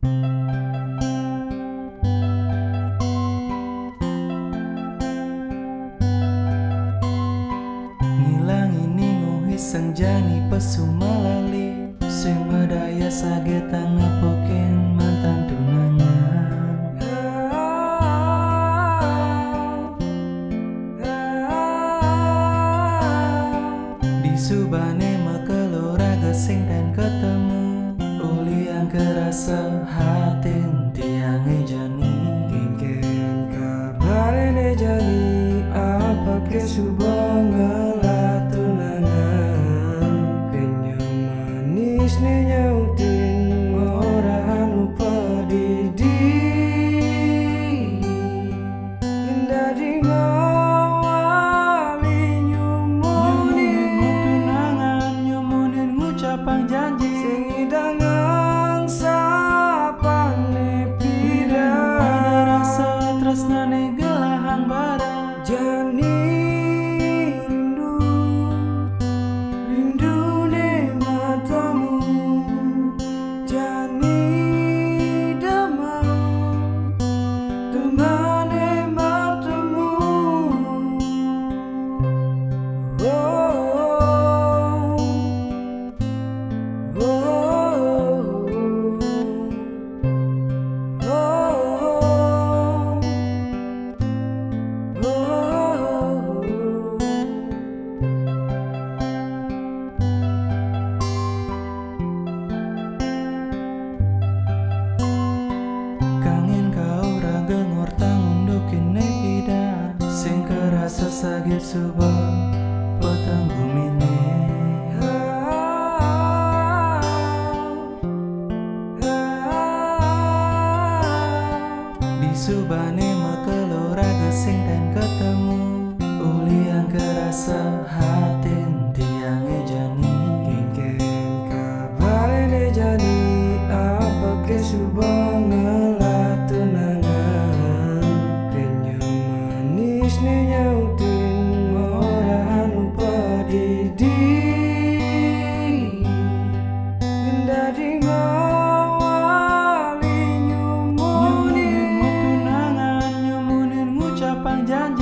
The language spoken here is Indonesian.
Ngilang ini nguhis sang jani pesumalali sing medaya sagetang ngepoken mantan tunangan. Di subane mekelora gesing dan ketemu uli yang kerasa hatin tiang jani. Kengken kabarene jani apa ke subang ngelah tunangan. Kenyang manis ne nyautin orang lupa didi. Indah di ngawali nyumunin Tunangan nyumunin ngucapang janji sing idangang sapane pira. ada rasa tresnane gelahan bara. Jani rindu, rindu ne matamu. Jani demam, demam ne matamu. Oh, oh, oh, Kangen kau raga ngortang undukin nevida sing kerasa sakit suba petang bumine. Di subane mekelora gesing dan ketemu uli yang kerasa hatin tiang jani. kengken kabarene jani apa ke subang ngelah tunangan. Kenyang manis ne nyautin orang lupa didi. Indah di ngawali nyumunin Tunangan nyumunin ngucapang janji